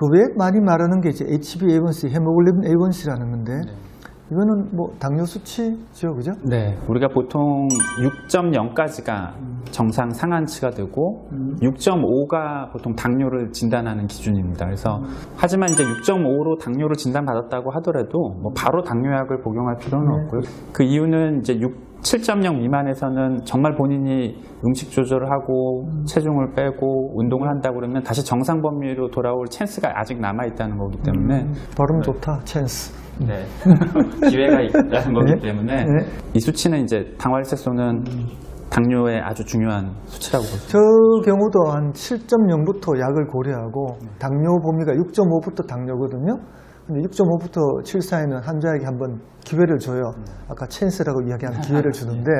그 외에 많이 말하는 게 이제 HbA1c, 헤모글로빈 A1C라는 건데 이거는 뭐 당뇨 수치죠, 그죠? 네, 우리가 보통 6.0까지가 정상 상한치가 되고 6.5가 보통 당뇨를 진단하는 기준입니다. 그래서 하지만 이제 6.5로 당뇨를 진단받았다고 하더라도 뭐 바로 당뇨약을 복용할 필요는 없고요. 그 이유는 이제 7.0 미만에서는 정말 본인이 음식 조절을 하고 체중을 빼고 운동을 한다고 그러면 다시 정상 범위로 돌아올 찬스가 아직 남아 있다는 거기 때문에 발음 좋다, 찬스. 네. 기회가 있다는 거기 때문에 이 수치는 이제 당화혈색소는 당뇨의 아주 중요한 수치라고 볼 수 저 경우도 한 7.0부터 약을 고려하고 당뇨 범위가 6.5부터 당뇨거든요. 근데 6.5부터 7 사이는 환자에게 한번 기회를 줘요. 아까 찬스라고 이야기한 기회를 주는데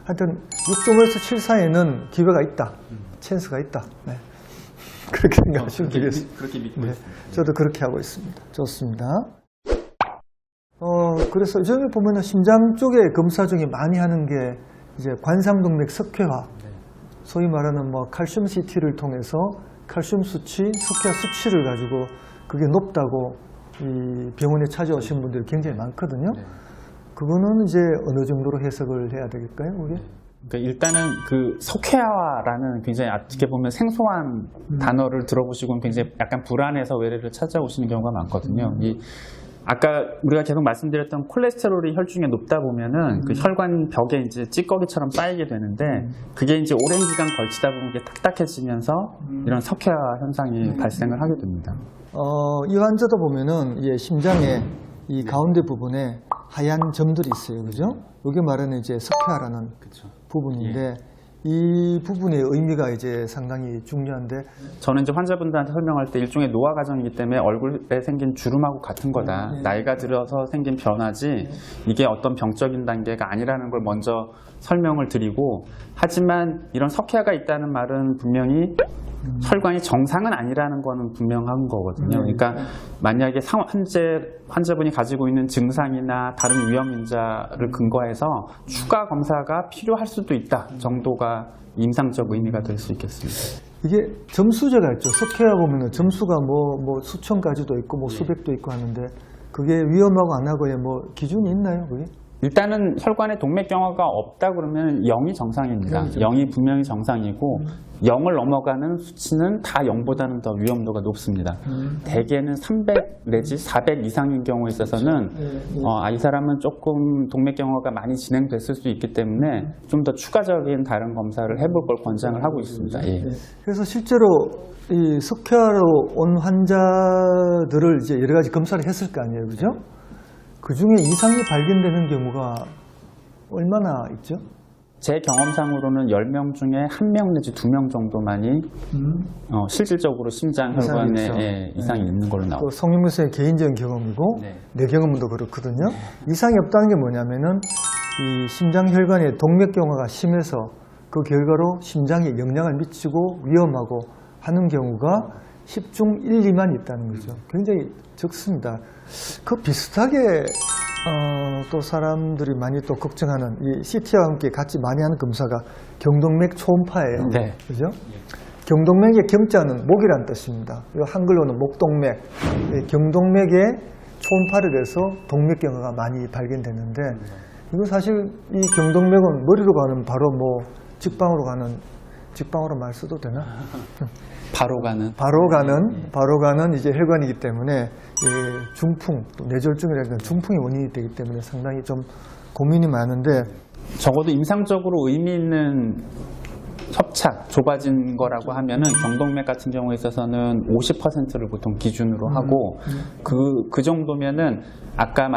하여튼 6.5에서 7 사이에는 기회가 있다. 찬스가 있다. 네. 그렇게 생각하시면 되겠습니다. 그렇게 믿고 있습니다. 저도 그렇게 하고 있습니다. 좋습니다. 그래서 요즘에 보면은 심장 쪽에 검사 중에 많이 하는 게 이제 관상동맥 석회화, 소위 말하는 뭐 칼슘 CT를 통해서 칼슘 수치, 석회화 수치를 가지고 그게 높다고 이 병원에 찾아오신 분들이 굉장히 많거든요. 그거는 이제 어느 정도로 해석을 해야 되겠까요, 그게? 그러니까 일단은 그 석회화라는 굉장히 어떻게 보면 생소한 단어를 들어보시고는 굉장히 약간 불안해서 외래를 찾아오시는 경우가 많거든요. 아까 우리가 계속 말씀드렸던 콜레스테롤이 혈중에 높다 보면은 그 혈관 벽에 이제 찌꺼기처럼 쌓이게 되는데 그게 이제 오랜 기간 걸치다 보면 이게 딱딱해지면서 이런 석회화 현상이 발생을 하게 됩니다. 이 환자도 보면은 이 심장에 이 가운데 부분에 하얀 점들이 있어요, 그죠? 이게 말하는 이제 석회화라는 부분인데 이 부분의 의미가 이제 상당히 중요한데 저는 이제 환자분들한테 설명할 때 일종의 노화 과정이기 때문에 얼굴에 생긴 주름하고 같은 거다. 나이가 들어서 생긴 변화지 이게 어떤 병적인 단계가 아니라는 걸 먼저 설명을 드리고 하지만 이런 석회화가 있다는 말은 분명히 혈관이 정상은 아니라는 거는 분명한 거거든요. 그러니까 만약에 환자분이 가지고 있는 증상이나 다른 위험 인자를 근거해서 추가 검사가 필요할 수도 있다 정도가 임상적 의미가 될 수 있겠습니다. 이게 점수제가 있죠. 석회화 보면은 점수가 뭐 수천 가지도 있고 뭐 수백도 있고 하는데 그게 위험하고 안 하고의 뭐 기준이 있나요, 그게? 일단은 혈관에 동맥경화가 없다 그러면 0이 정상입니다. 0이 분명히 정상이고 0을 넘어가는 수치는 다 0보다는 더 위험도가 높습니다. 대개는 300 내지 400 이상인 경우에 있어서는 이 사람은 조금 동맥경화가 많이 진행됐을 수 있기 때문에 좀 더 추가적인 다른 검사를 해볼 걸 권장을 하고 있습니다. 예. 그래서 실제로 이 석회화로 온 환자들을 이제 여러 가지 검사를 했을 거 아니에요, 그죠? 그 중에 이상이 발견되는 경우가 얼마나 있죠? 제 경험상으로는 10명 중에 1명 내지 2명 정도만이 실질적으로 심장 혈관에 이상이 있는 걸로 나옵니다. 성윤 교수의 개인적인 경험이고 내 경험도 그렇거든요. 이상이 없다는 게 뭐냐면은 이 심장 혈관에 동맥경화가 심해서 그 결과로 심장에 영향을 미치고 위험하고 하는 경우가 10중 1, 2만 있다는 거죠. 굉장히 적습니다. 그 비슷하게 또 사람들이 많이 또 걱정하는 이 CT와 함께 같이 많이 하는 검사가 경동맥 초음파예요. 네. 그죠? 경동맥의 경자는 목이란 뜻입니다. 한글로는 목동맥. 경동맥에 초음파를 해서 동맥경화가 많이 발견되는데 이거 사실 이 경동맥은 머리로 가는 바로 뭐 직방으로 말 써도 되나? 바로 가는 이제 혈관이기 때문에 중풍, 또 뇌졸중이라는 중풍의 원인이 되기 때문에 상당히 좀 고민이 많은데 적어도 임상적으로 의미 있는 협착, 좁아진 거라고 하면은 경동맥 같은 경우에 있어서는 50%를 보통 기준으로 하고 그 정도면은 아까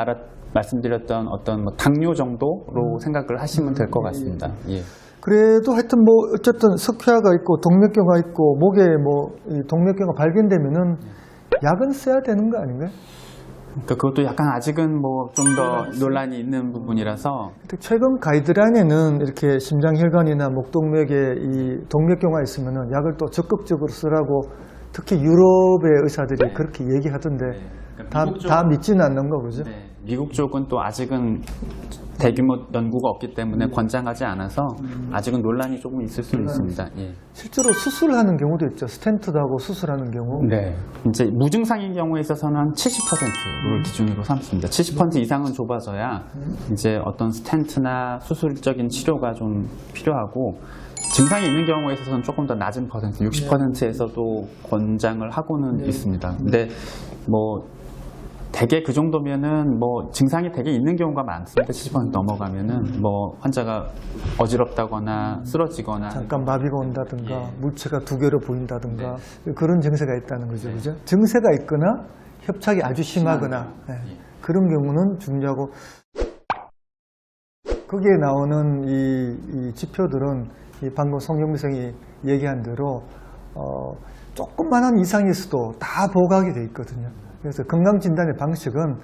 말씀드렸던 어떤 뭐 당뇨 정도로 생각을 하시면 될 것 같습니다. 예. 그래도 하여튼 뭐 어쨌든 석회화가 있고 동맥경화 있고 목에 뭐 동맥경화 발견되면은 약은 써야 되는 거 아닌가요? 그러니까 그것도 약간 아직은 뭐 좀 더 논란이 있는 부분이라서 최근 가이드라인에는 이렇게 심장혈관이나 목동맥에 이 동맥경화 있으면은 약을 또 적극적으로 쓰라고 특히 유럽의 의사들이 그렇게 얘기하던데 다 믿지는 않는 거 그죠? 네. 미국 쪽은 또 아직은 대규모 연구가 없기 때문에 권장하지 않아서 아직은 논란이 조금 있을 수는 있습니다. 예. 실제로 수술하는 경우도 있죠. 스텐트도 하고 수술하는 경우. 네. 이제 무증상인 경우에 있어서는 70%를 기준으로 삼습니다. 70% 이상은 좁아져야 이제 어떤 스텐트나 수술적인 치료가 좀 필요하고 증상이 있는 경우에 있어서는 조금 더 낮은 퍼센트, 60%에서도 권장을 하고는 있습니다. 근데 뭐 대개 그 정도면은 뭐 증상이 되게 있는 경우가 많습니다. 70% 넘어가면은 뭐 환자가 어지럽다거나 쓰러지거나 잠깐 마비가 온다든가 예. 물체가 두 개로 보인다든가 그런 증세가 있다는 거죠. 그죠? 증세가 있거나 협착이 아주 심하거나 그런 경우는 중요하고 거기에 나오는 이 지표들은 이 방금 송경미 선생이 얘기한 대로 조그마한 이상일 수도 다 보고하게 돼 있거든요. 그래서 건강진단의 방식은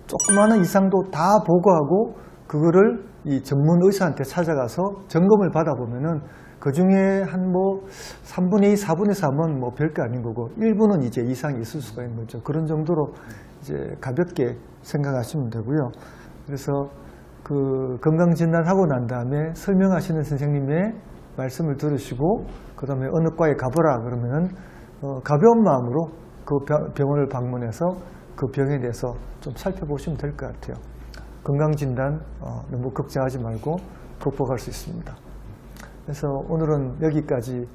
조그마한 이상도 다 보고하고 그거를 이 전문 의사한테 찾아가서 점검을 받아보면은 그 중에 한 뭐 3분의 2, 4분의 3은 뭐 별거 아닌 거고 일부는 이제 이상이 있을 수가 있는 거죠. 그런 정도로 이제 가볍게 생각하시면 되고요. 그래서 그 건강진단하고 난 다음에 설명하시는 선생님의 말씀을 들으시고 그 다음에 어느 과에 가보라 그러면은 가벼운 마음으로 그 병원을 방문해서 그 병에 대해서 좀 살펴보시면 될 것 같아요. 건강진단 너무 걱정하지 말고 극복할 수 있습니다. 그래서 오늘은 여기까지